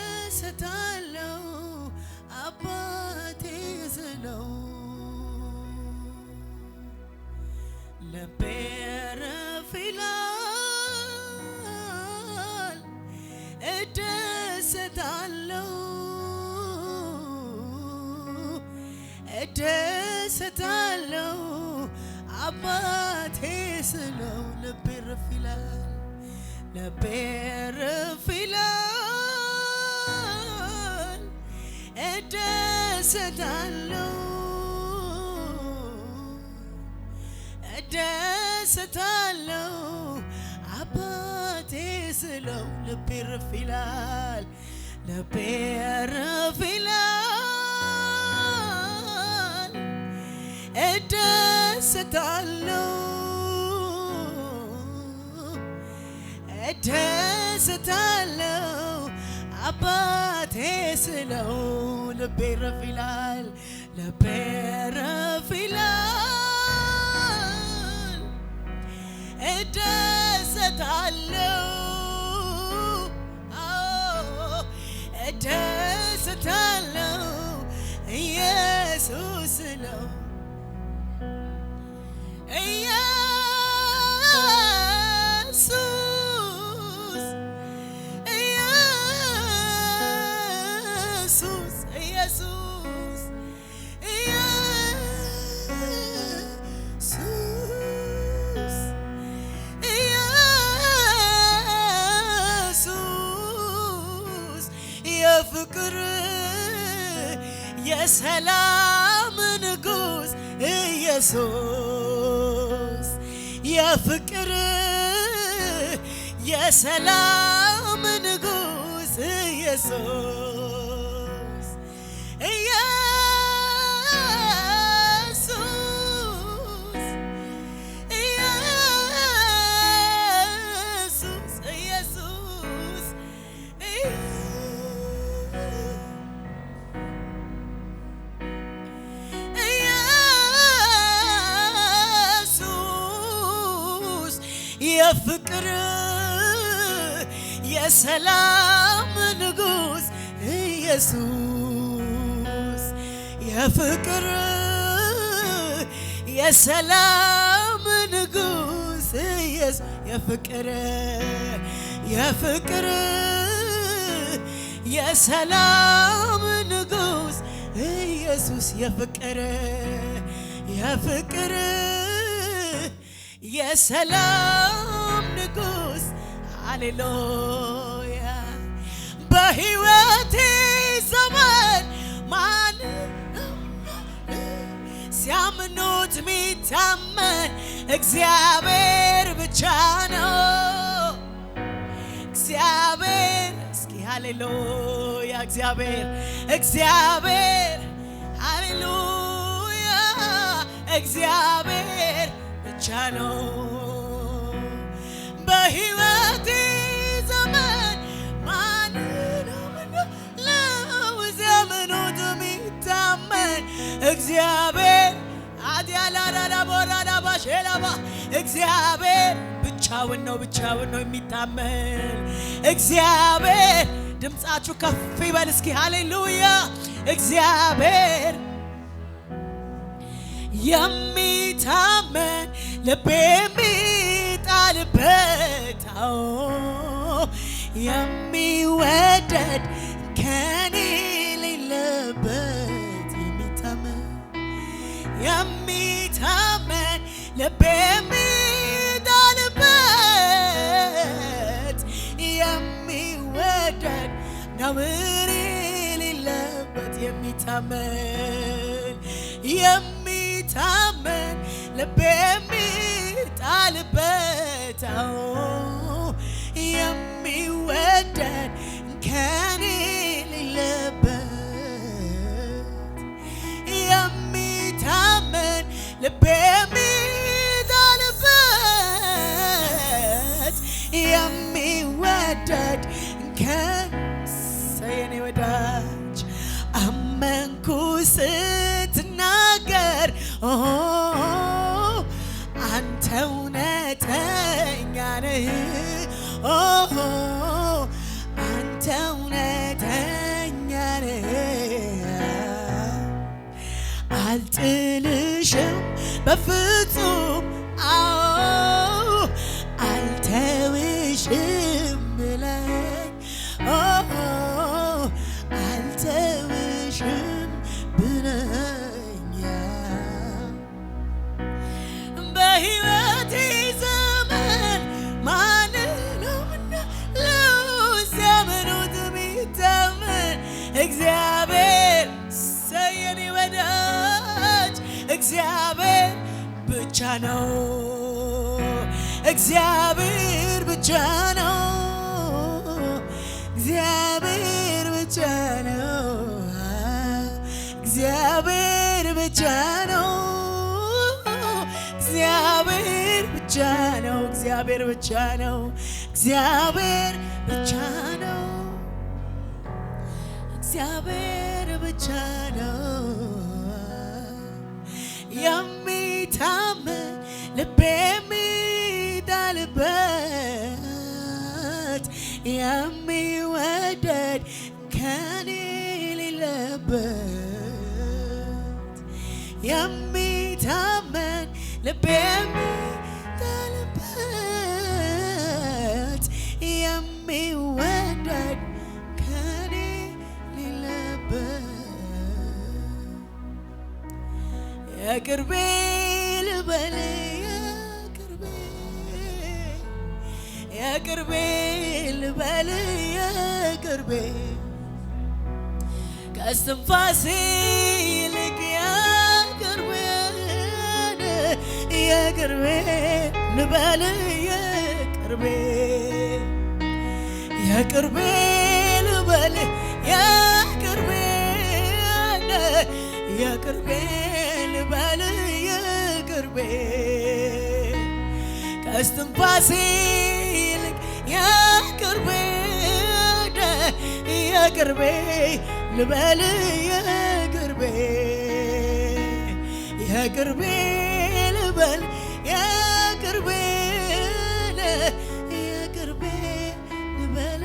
እደሰታለሁ አባቴ ስለው ልቤ እረፍ ይላል እደሰታለሁ እደሰታለሁ አባቴ ስለው ልቤ እረፍ ይላል ልቤ እረፍ ይላል እደሰታለሁ እደሰታለሁ አባቴ ስለው ልቤ እረፍ ይላል ልቤ እረፍ ይላል እደሰታለሁ እደሰታለሁ አባቴ ስለው ልቤ እረፍ ይላል ልቤ እረፍ ይላል እደሰታለሁ እደሰታለሁ ኢየሱስ ነው የፍቅር የሰላም ንጉስ ኢየሱስ የፍቅር የሰላም ንጉስ ኢየሱስ የፍቅር የሰላም ንጉስ ኢየሱስ የፍቅር የሰላም ንጉስ ኢየሱስ የፍቅር የሰላም ንጉስ ኢየሱስ የፍቅር የሰላም ንጉስ ሃሌሉያ በሕይወቴ ዘመን ማን ሲያምኑት ሚታመን እግዚአብሔር ብቻ ነው እግዚአብሔር እስኪ ሃሌሉያ እግዚአብሔር ሃሌሉያ እግዚአብሔር ብቻ ነው በሕይወቴ ዘመን ማንንም ለዘመኑት ሚታመን እግዚአብሔር አዲያላራቦራዳባሼላባ እግዚአብሔር ብቻውን ነው የሚታመን እግዚአብሔር ድምጻችሁ ከፍ ይበል እስኪ ሃሌሉያ እግዚአብሔር የሚታመን ልቤ የሚጣልበት የሚወደድ ከኔ ሌለበት የሚታመን ልቤ የሚጣልበት የሚወደድ ነውር የሌለበት የሚታመን ልቤ የሚጣልበት የሚወደድ ወደድ ከሰየኔ ወዳጅ አመንኩ ስትናገር አንተ እውነተኛ ነህ አንተ እውነተኛ ነህ አልጥልሽም በፍጹም አልተውሽም ብለኝ አልተውሽም ብለኝ በሕይወቴ ዘመን ማንነውና ለዚያመኑት የሚታመን እግዚአብሔር ሰየኔ ወዳጅ እግዚአብሔር ብቻ ነው እግዚአብሔር ብቻ ነው እግዚአብሔር ብቻ ነው እግዚአብሔር ብቻ ነው እግዚአብሔር ብቻ ነው እግዚአብሔር ብቻ ነው እግዚአብሔር ብቻ ነው እግዚአብሔር ብቻ ነው የሚታመን ልቤ የሚጣልበት የሚወደድ ከኔ የሌለበት የሚታመን ልቤ የሚጣልበት የሚወደድ ከኔ የሌለበት የቅርቤ ልበል የቅርቤ ልበል የቅርቤ ከእስትንፋሴ ይልቅ የቅርቤ ልበል የቅርቤ የቅርቤ ልበል የቅርቤ የቅርቤ ልበል የቅርቤ ከእስትንፋሴ ይልቅ የቅርቤ የቅርቤ ልበል የቅርቤ የቅርቤ ልበል የቅርቤ የቅርቤ ልበል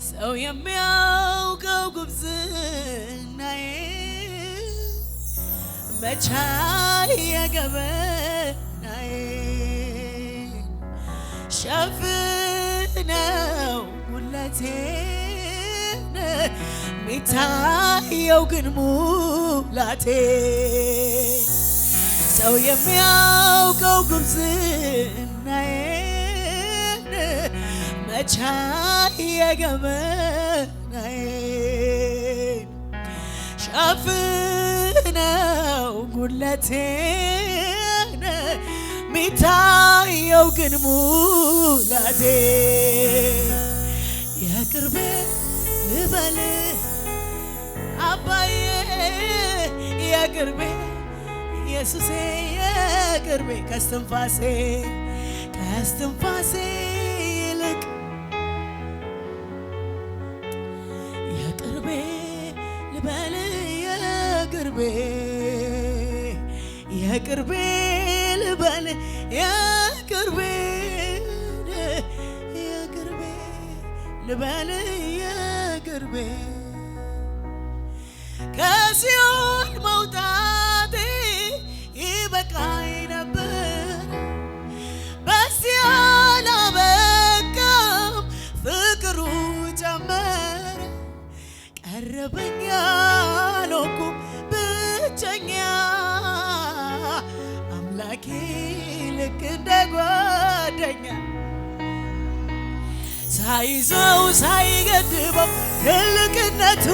ሰው የሚያውቀው ጉብዝናዬ መቻል የገበናዬ ሸፍነው ጉለቴን ሚታየው ግን ሙላቴ ሰው የሚያውቀው ጉብዝናዬን መቻል የገበናዬ ሸፍነው ጉለቴን ሚታየው ግን ሙላቴ የቅርቤ ልበል አባዬ የቅርቤ ኢየሱሴ የቅርቤ ከእስትንፋሴ ይልቅ የቅርቤ ልበል የቅርቤ የቅርቤ ልበል የቅርቤ የቅርቤ ልበል የቅርቤ ከሲኦል መውጣቴ ይበቃኝ ነበር በዚያ አላበቃም ፍቅሩ ጨመረ ቀረበኝ አልሆንኩም ብቸኛ አምላኬ ልክ እንደ ጓደኛ ሳይዘው ሳይገድበው ትልቅነቱ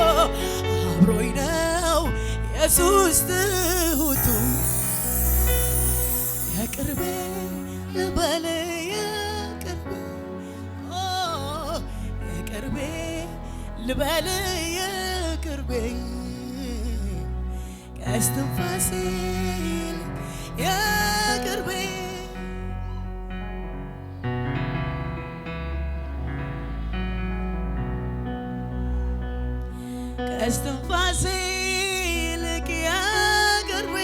አብሮኝ ነው ኢየሱስ ትሁቱ የቅርቤ ልበል የቅርቤ የቅርቤ ልበል የቅርቤ ከእስትንፋሴ ይልቅ የቅርቤ እስትንፋሴ ይልቅ የቅርቤ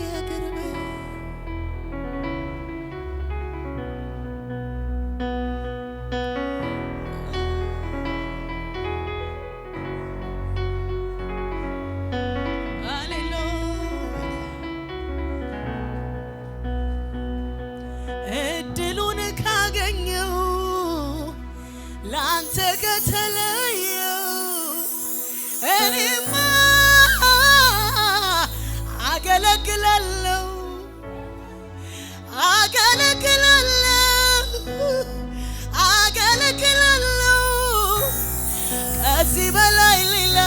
የቅርቤ እድሉን ካገኘው ላንተ ከተለየው እኔማ አገለግላለሁ ከዚህ በላይ ሌላ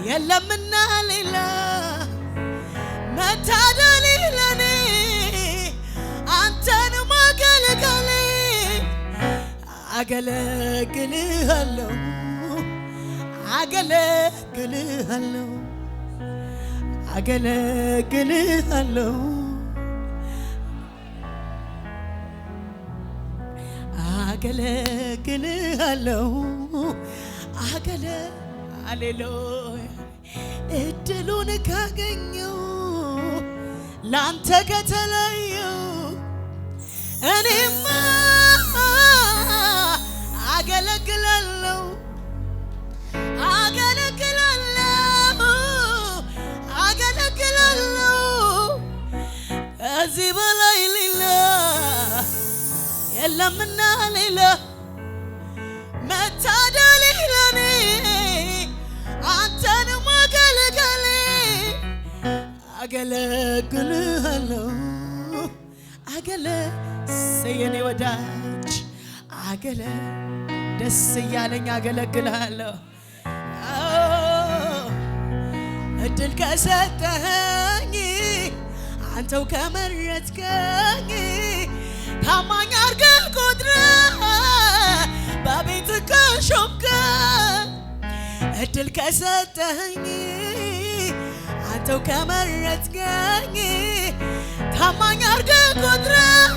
የለምና ሌላ መታደል ለኔ አንተን ማገልገል አገለግልሃለሁ አገለግልሃለሁ አገለግልሃለሁ አገለግልሃለሁ ሃሌሉያ እድሉን ካገኘው ላንተ ከተለየው እኔማ አገለግላለሁ ከዚህ በላይ ሌላ የለምና ሌላ መታደል ለኔ አንተን ማገልገል አገለግልሃለሁ የኔ ወዳጅ ደስ እያለኝ አገለግልሃለሁ እድል ከሰጠኸኝ አንተው ከመረጥከኝ ታማኝ አድርገህ ቆጥረህ በቤትህ ከሾምከኝ እድል ከሰጠኸኝ አንተው ከመረጥከኝ ታማኝ አድርገህ ቆጥረህ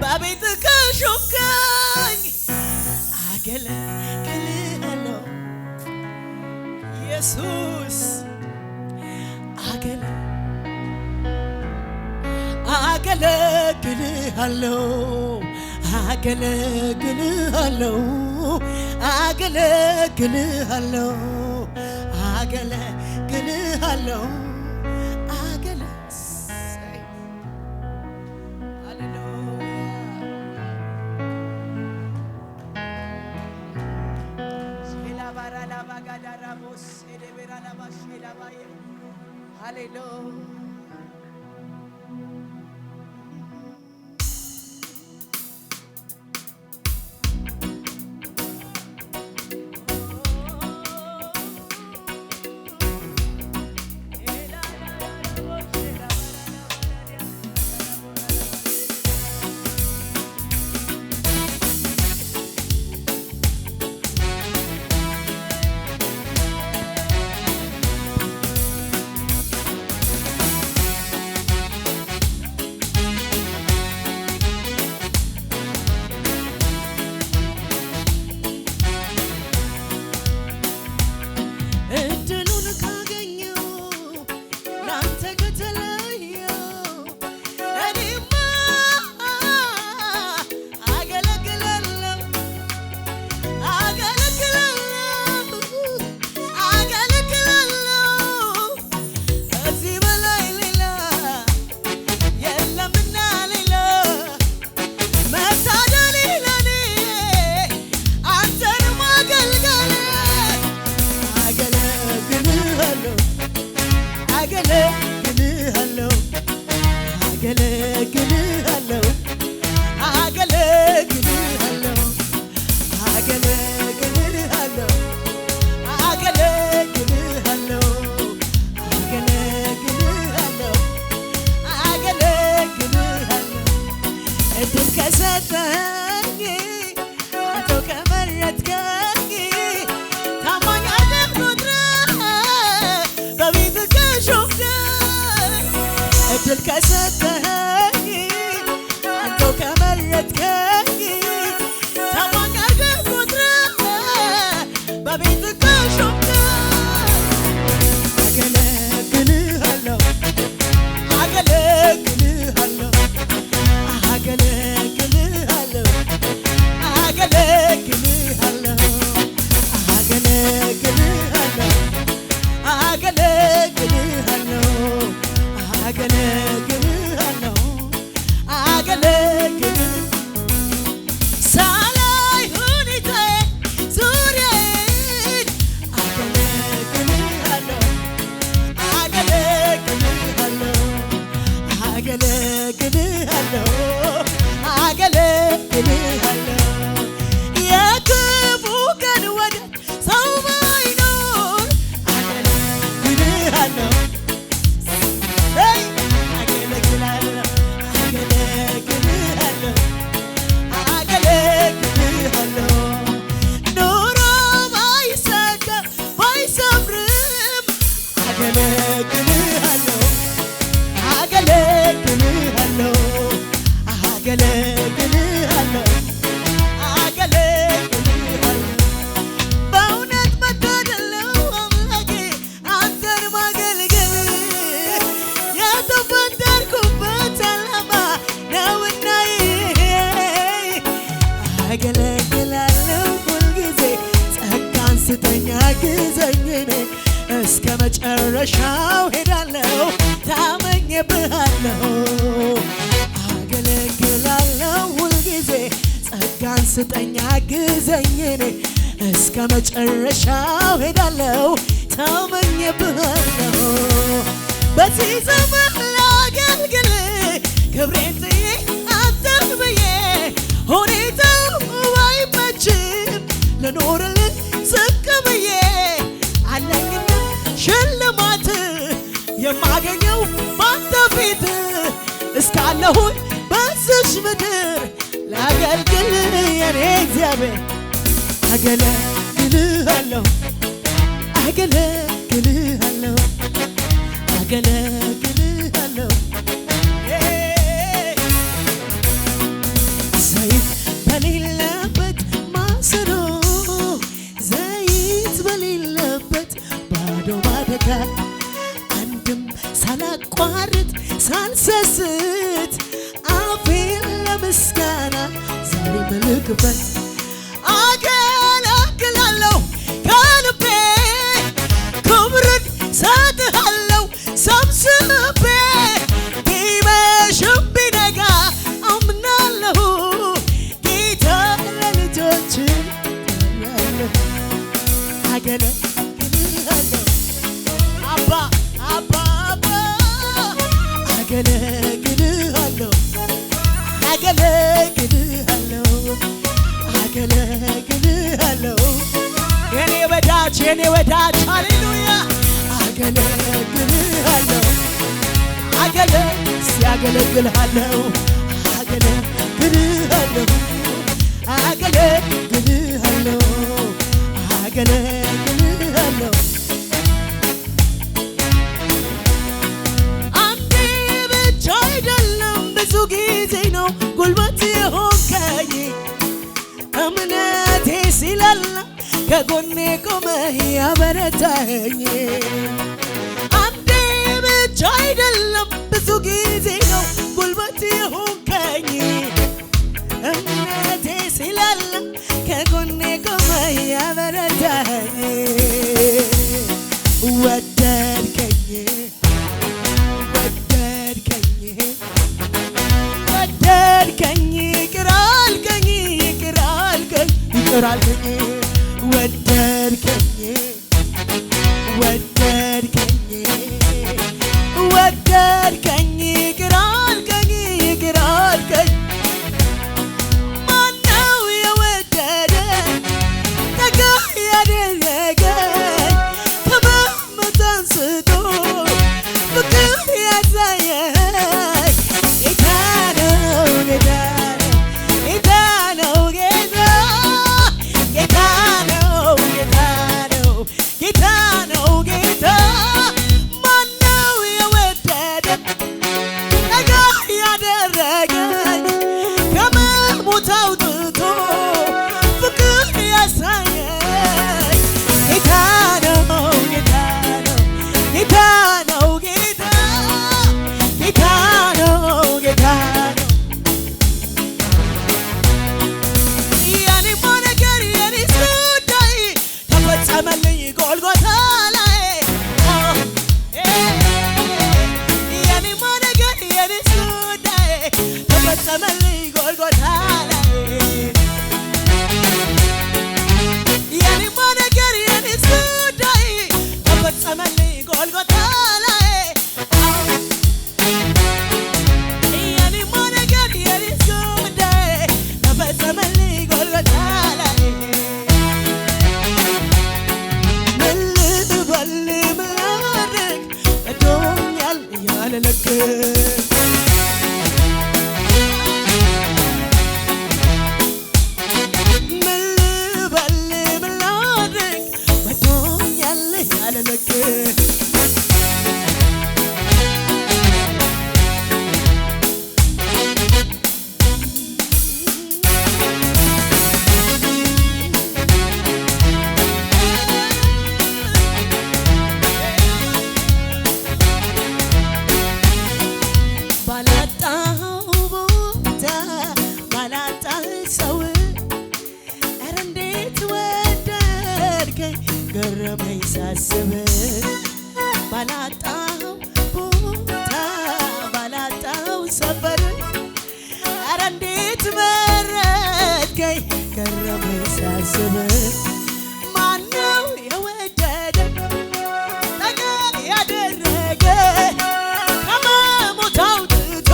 በቤትህ ከሾምከኝ አገለግልሃለሁ ኢየሱስ አገለግልሃለሁ ሃሌሉያ እድል ከሰጠኸኝ አንተው ከመረጥከኝ ታማኝ አድርገህ ቆጥረህ አገለግልሃለሁ አገለግልሃለሁ አገለግልሃለሁ አገለግልሃለሁ በእውነት መታደል ነው አምላኬ አንተን ማገልገል የተፈጠርኩበት ዓላማ ነውና አገለግልሃለሁ ሁልጊዜ ጸጋን ስጠኝ አግዘኝ እኔ እስከ መጨረሻው ሄዳለሁ ታመኝብሃለሁ አገለግልሃለሁ ሁልጊዜ ጸጋን ስጠኝ አግዘኝ እኔ እስከ መጨረሻው ሄዳለሁ ታመኝብሃለሁ በዚህ ዘመን ላገልግል ክብሬን ጥዬ አንተን ብዬ ሁኔታው አይመችም ልኖርልህ ዝቅ ብዬ አለኝና ሽልማት የማገኘው ባንተ ፊት እስካለሁኝ በዚች ምድር ላገልግል የኔ እግዚአብሔር አገለግልሃለሁ አገለግልሃለሁ አገለግልሃለሁ ዘይት በሌለበት ማሰሮ ዘይት በሌለበት ባዶ ማደጋ አንድም ሳላቋርጥ ሳልሰስት አፌን ለምስጋና ዛሬ መልክበት አገለግላለሁ ከልቤ ክብርን ሰጥሃለሁ ሰብስቤ ቢመሽም ቢነጋ አምናለሁ ጌታ ለልጆች ያለሁ አገለግልሃለሁ አባ አባ አባ አገለግልሃለሁ አገለግልሃለሁ አገለግልሃለሁ የኔ ወዳጅ ሃሌሉያ አገለግልሃለሁ ሲያገለግልሃለሁ አገለግልሃለሁ አገለግልሃለሁ አገለግልሃለሁ አንዴ ብቻ አይደለም ብዙ ጊዜ ነው ጉልበት የሆንከኝ እምነቴ ሲላላ ከጎኔ ቆመህ ያበረታኸኝ አንዴ ብቻ አይደለም ብዙ ጊዜ ነው ጉልበት የሆንከኝ እምነቴ ሲላላ ከጎኔ ቆመህ ያበረታኸኝ ወደድከኝ ይቅር አልከኝ ወደድከኝ ይቅር አልከኝ ማነው የወደደ ጠጋ ያደረገኝ ከመሞት አንስቶ ፍቅር ያሳየኝ ጌታ ነው ጌታ ነው ጌታ ነው ጌታ ማነው የወደደ ጠጋ ያደረገኝ ከመሞት አውጥቶ ፍቅር ያሳየኝ ጌታ ነው ጌታ ነው የኔማ ነገር የኔስ ጉዳይ ተፈጸመልኝ ጎልጎታ ላይ የኔማ ነገር የኔስ ጉዳይ ተፈጸመልኝ ጎልጎታ ላይ የኔማ ነገር የኔስ ጉዳይ ተፈጸመልኝ ጎልጎታ ላይ የኔማ ነገር የኔስ ጉዳይ ተፈጸመልኝ ጎልጎታ ላይ ምን ልበል ምን ላድርግ ወዶኛል ያለ ልክ ምን ልበል ምን ላድርግ ወዶኛል ያለ ልክ ባላጣው ቦታ ባላጣው ሰፈር ኧረ እንዴት መረጥከኝ ገረመኝ ሳስብ ማነው የወደደ ጠጋ ያደረገ ከመሞት አውጥቶ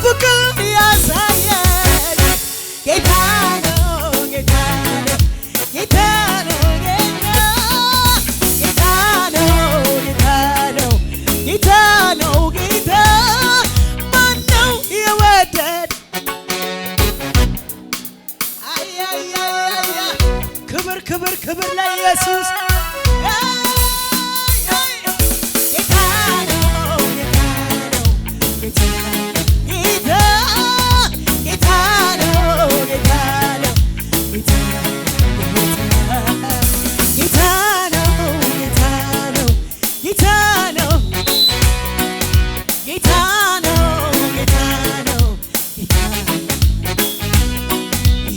ፍቅር ያሳየኝ ጌታ ነው ጌታ ነው ጌታ ነው ጌታ ነው ጌታ ነው ጌታ ነው ጌታ ማነው የወደደ ክብር ክብር ክብር ለኢየሱስ ጌታ ነው ጌታ ነው ጌታ ነው ጌታ ነው ጌታ ነው ጌታ ነው ጌታ ነው ጌታ ነው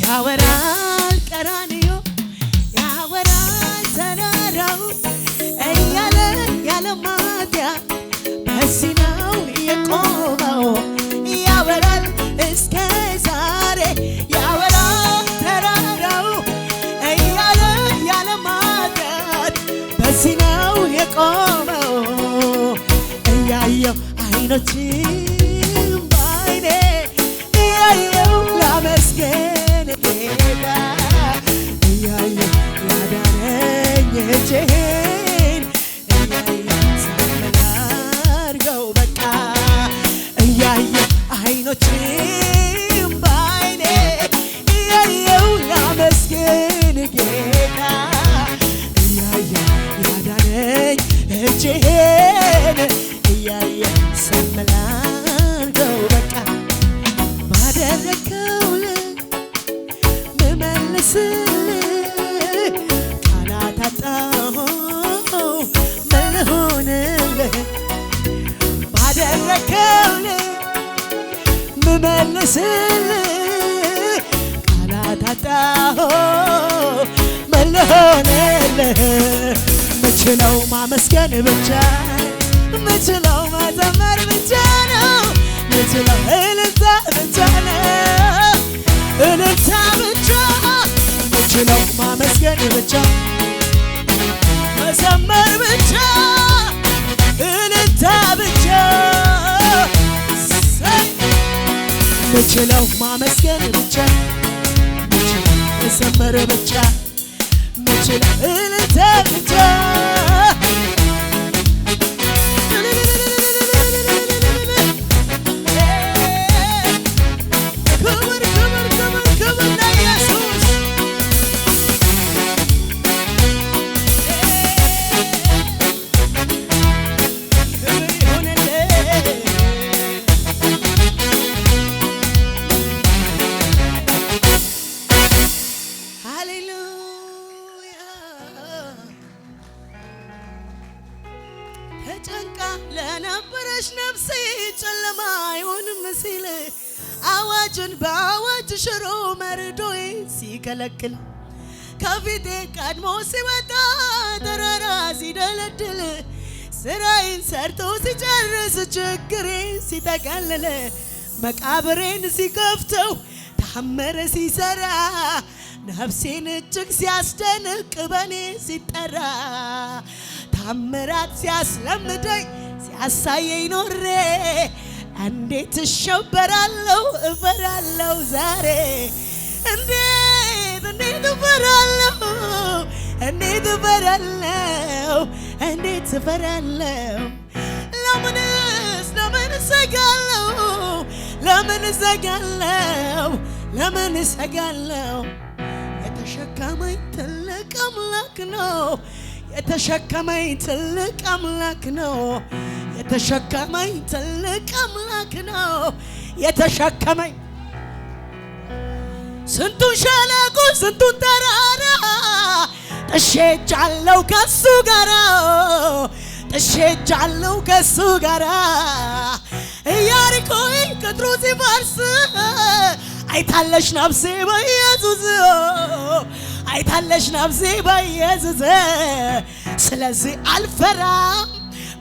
ያወራል ቀራንዮ ያወራል ተራራው እያለ ያለማትያ በዚህ ነው የቆመው ያወራል እስከ ዛሬ ያወራል ተራራው እያለ ያለማትያት በዚህ ነው የቆመው እያየው አይኖችም ባይኔ እያየው ላመስገን ጌታ እያየው ያዳነኝ እጄን እያየው ሳመላርገው በቃ እያየው አይኖችም ባይኔ እያየው ላመስገን ጌታ እያየው ያዳነኝ እጄን እያየው ሳመላርገው በቃ ባደረከው ልክ ብመልስልህ ቃላት አጣሁ ምን ልሁንልህ ባደረከው ልክ ብመልስልህ ቃላት አጣሁ ምን ልሁንልህ ምችለው ማመስገን ብቻ ምችለው መዘመር ብቻ ነው ምችለው እልልታ ብቻ ነው እልልታ ብቻ ምችለው ማመስገን ብቻ መዘመር ብቻ እልልታ ብቻ ምችለው ማመስገን ብቻ ምችለው መዘመር ብቻ ምችለው እልልታ ብቻ ተጨንቃ ለነበረች ነፍሴ ጨለማ አይሆንም ሲል አዋጅን በአዋጅ ሽሮ መርዶዬ ሲከለክል ከፊቴ ቀድሞ ሲወጣ ተራራ ሲደለድል ስራዬን ሰርቶ ሲጨርስ ችግሬን ሲጠቀልል መቃብሬን ሲከፍተው ታምር ሲሰራ ነፍሴን እጅግ ሲያስደንቅ በኔ ሲጠራ ታምራት ሲያስለምደኝ ሲያሳየኝ ኖሬ እንዴት እሸበራለሁ እፈራለሁ ዛሬ እንዴት እፈራለሁ እንዴት እፈራለሁ እንዴት እፈራለሁ ለምን እሰጋለሁ ለምን እሰጋለሁ ለምን እሰጋለሁ የተሸከመኝ ትልቅ አምላክ ነው የተሸከመኝ ትልቅ አምላክ ነው የተሸከመኝ ትልቅ አምላክ ነው የተሸከመኝ ስንቱን ሸለቆ ስንቱን ተራራ ጥሼጃለሁ ከሱ ጋራ ጥሼጃለሁ ከሱ ጋራ ኢያሪኮ ቅጥሩ ሲፈርስ አይታለሽ ነፍሴ በኢየሱስ አይታለሽ ነፍሴ በኢየሱስ ስለዚህ አልፈራም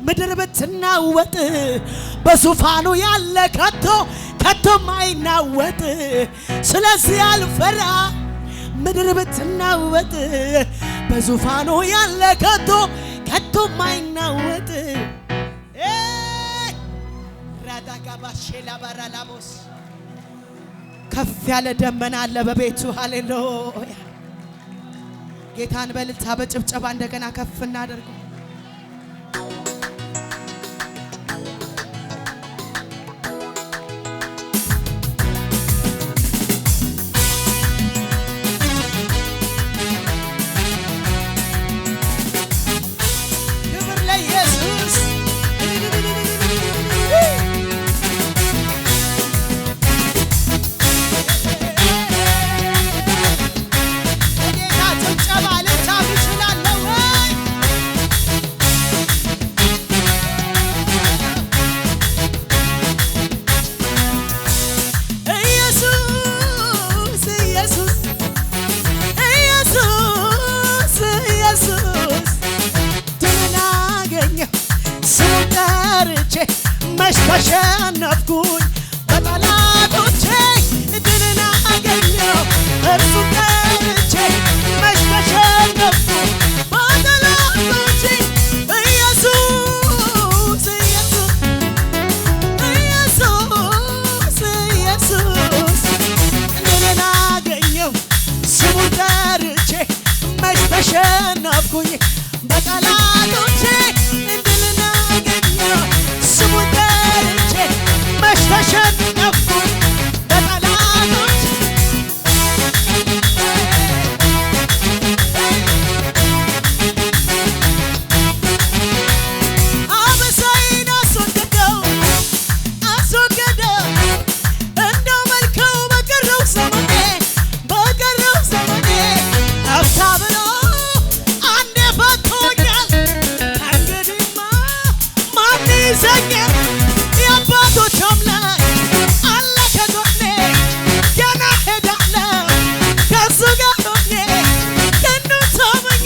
ምድር ብትናወጥ በዙፋኑ ያለ ከቶ ማይናወጥ ስለዚህ አልፈራ ምድር ብትናወጥ በዙፋኑ ያለ ከቶ ማይናወጥ ራዳጋባሼላ ባራላቦስ ከፍ ያለ ደመና አለ በቤቱ ሃሌሉያ ጌታን በልልታ በጭብጨባ እንደገና ከፍ እናደርገው ተሸነፍኩኝ በጠላቶቼ ድልን አገኘሁ እርሱን ጠርቼ መች ተሸነፍኩኝ በጠላቶቼ ኢየሱስ ድልን አገኘሁ ስሙን ጠርቼ መች ተሸነፍኩኝ በጠላቶቼ ድልን አገኘሁ ስሙን ተሸነፍኩኝ በጠላቶች አበሳዬን አስወገደው እንደው መልከው በቀረው ዘመኔ አፍታ ብሎ አንዴ ፈቶኛል እንግዲህማ ማን ይዘኛል የአባቶች አምላክ አለ ከጎኔ ገና ሄዳለሁ ከሱ ጋር ሆኜ ቀኑን ታምኜ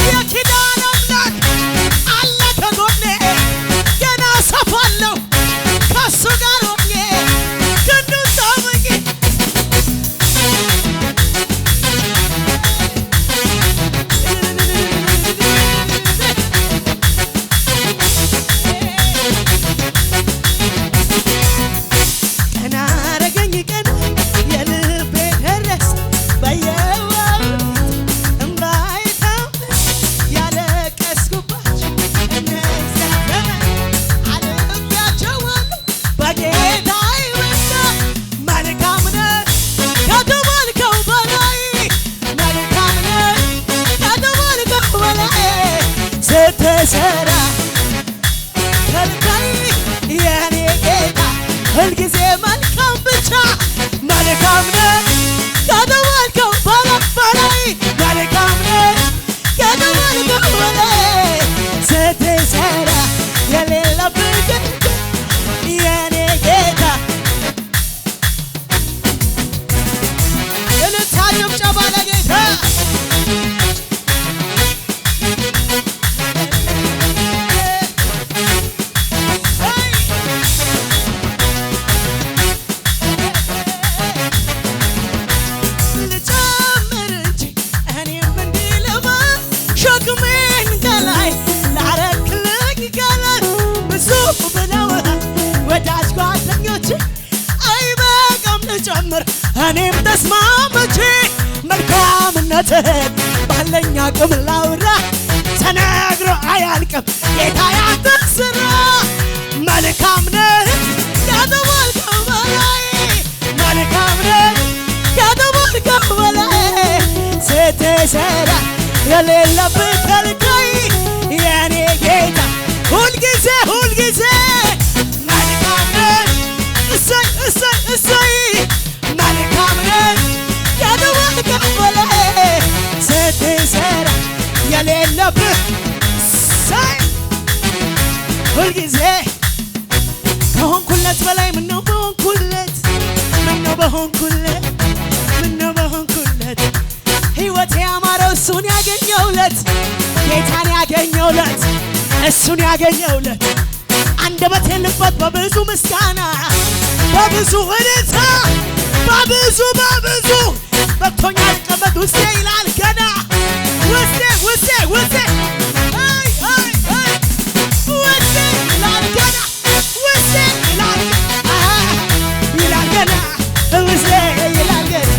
የኪዳን አምላክ አለ ከጎኔ ገና ሰፋለሁ ከሱ ጋር ሆኜ ቀኑን ታምኜ ስትሰራ ከልካይ የኔ ጌታ ሁልጊዜ መልካም ብቻ መልካም ነህ ከተባልከው በላይ መልካም ነህ ከተባልከው በላይ ስትሰራ የሌለብህ የኔ ጌታ እልልታ ጭብጨባ ለጌታ ወዳጅ ጓደኞቼ አይበቃም ልጨምር እኔም ተስማምቼ መልካምነትህን ባለኝ አቅም ላውራ ተነግሮ አያልቅም ጌታ ያንተ ስራ መልካም ነህ ከተባልከው በላይ መልካም ነህ ከተባልከው በላይ ስትሰራ የሌለብህ ከልካይ የኔ ጌታ ሁልጊዜ እሰይ መልካም ነህ ከተባልከው በላይ ስትሰራ የሌለብህ እሰይ ሁልጊዜ ከሆንኩለት በላይ ምነው በሆንኩለት ሕይወቴ ያማረው እሱን ያገኘውለት ጌታን ያገኘውለት እሱን ያገኘውለት አንደበቴ ልበት በብዙ ምስጋና በብዙ እልልታ በብዙ በቶኛል ቀመድ ውስጤ ይላል ገና ውስጤ ውስጤ ውስጤ ውስጤ ይላል ገና ውስጤ ይላል ገና ውስጤ ይላል ገና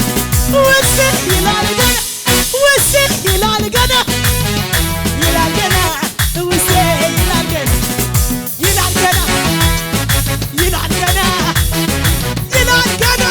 ውስጤ ይላል ገና ውስጤ ይላል ገና ይላል ገና ውስጤ ይላል ገና ይላል ገና ይላል ገና ይላል ገና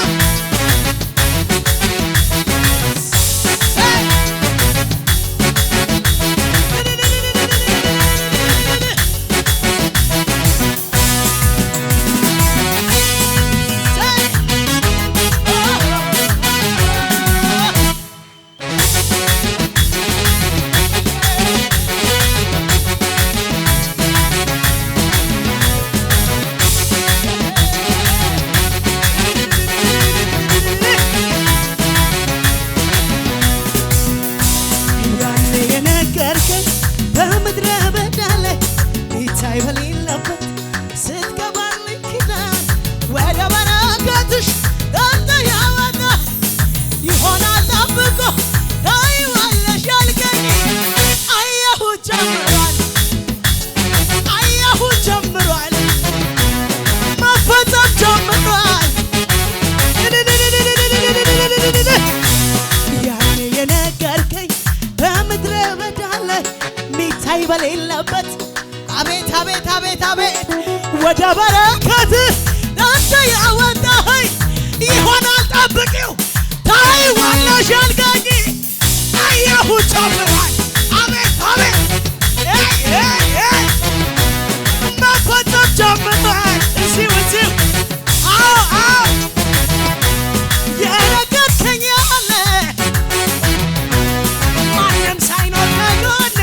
በሌለበት አቤት አቤት አቤት አቤት ወደ በረከት አንተ ያወጣኸኝ ይሆናል ጠብቂው ታይዋለሽ ያልከኝ አየሁ ጨምሯል አቤት አቤት መፈጸም ጀምሯል እዚሁ አዎ የረገጥከኝ ያለ ማንም ሳይኖር ከጎኔ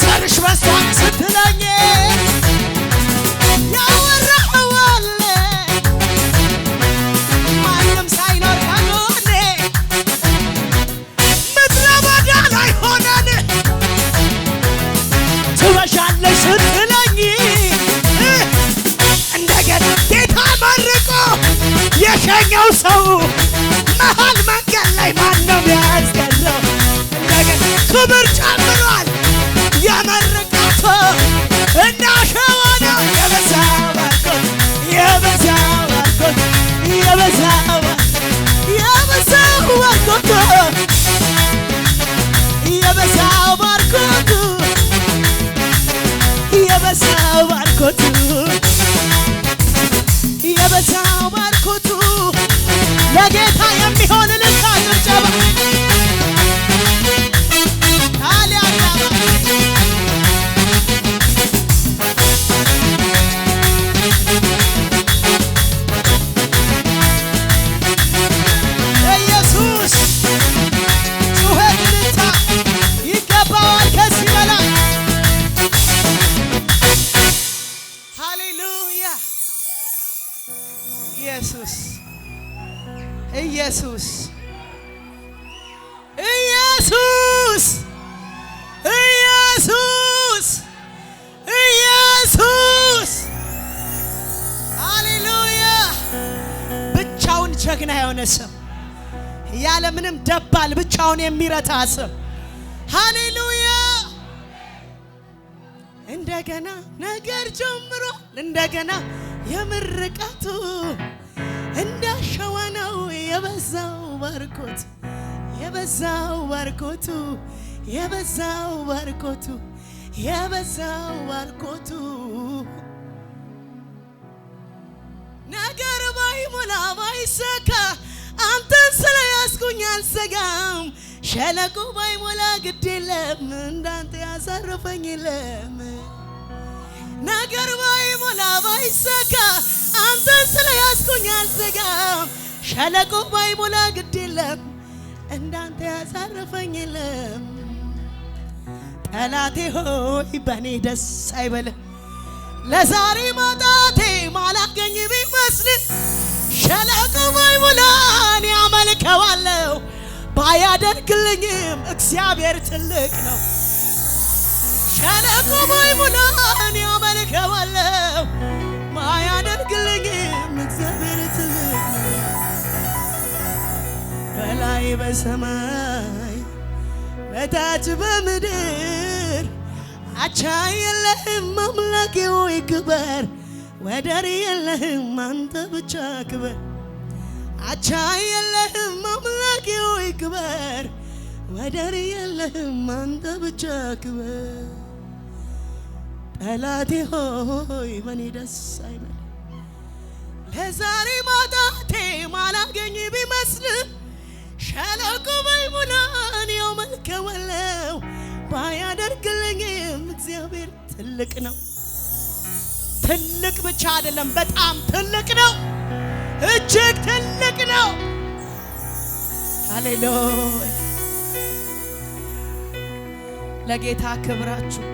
ሰርሽ በስቷን ስትለኝ ያወራኸው አለ ማንም ሳይኖር ከጎኔ ምድረ በዳ ላይ ሆነን ትበሻለሽ ስትለኝ እንደገና ጌታ መርቆ የሸኘው ሰው መሃል መንገድ ላይ ማነው ያስገለው እንደገና ክብር ጨምሯል የመረቃቶ እንዳሸዋ ነው የበዛው ባርኮት የበዛው ባርኮት የበዛው ባርኮት የበዛው ባርኮት የበዛው ባርኮት የበዛው ባርኮት ለጌታ የሚሆን ልልታ ጭብጨባ ኢየሱስ ጩኸት ልልታ ይገባዋል ከዚህ በላይ ሃሌሉያ ኢየሱስ ኢየሱስ ኢየሱስ ኢየሱስ ኢየሱስ ሃሌሉያ ብቻውን ጀግና የሆነ ስም ያለ ምንም ደባል ብቻውን የሚረታ ስም ሃሌሉያ እንደገና ነገር ጀምሮ እንደገና የምርቃቱ እንዳሸዋ ነው የበዛው ባርኮት የበዛው ባርኮቱ የበዛው ባርኮቱ የበዛው ባርኮቱ ነገር ባይሞላ ባይሳካ አንተን ስለያዝኩኝ አልሰጋም ሸለቆ ባይሞላ ግድ የለም እንዳንተ ያሳረፈኝ የለም ነገር ባይሞላ ባይሳካ አንተን ስለያዝኩኝ አልሰጋም ሸለቆ ባይሞላ ግድ የለም እንዳንተ ያሳረፈኝ የለም ጠላቴ ሆይ በኔ ደስ አይበልህ ለዛሬ ማጣቴ ማላገኝ ቢመስል ሸለቆ ባይሞላ እኔ አመልከዋለሁ ባያደርግልኝም እግዚአብሔር ትልቅ ነው። ሸለቆ ባይሞላ እኔ አመልከዋለሁ። ባያደርግልኝም እግዚአብሔር ትልቅ ነው። በላይ በሰማይ በታች በምድር አቻ የለህም አምላኬ ሆይ ክበር። ወደር የለህም አንተ ብቻ ክበር። አቻ የለህም አምላኬ ሆይ ክበር። ወደር የለህም አንተ ብቻ ክበር። ጠላቴ ሆይ በኔ ደስ አይበል። ለዛሬ ማጣቴ ማላገኝ ቢመስልም ሸለቆ ባይሞላ እኔ አመልከዋለሁ። ባያደርግልኝም እግዚአብሔር ትልቅ ነው። ትልቅ ብቻ አይደለም በጣም ትልቅ ነው። እጅግ ትልቅ ነው። ሃሌሉያ! ለጌታ ክብራችሁ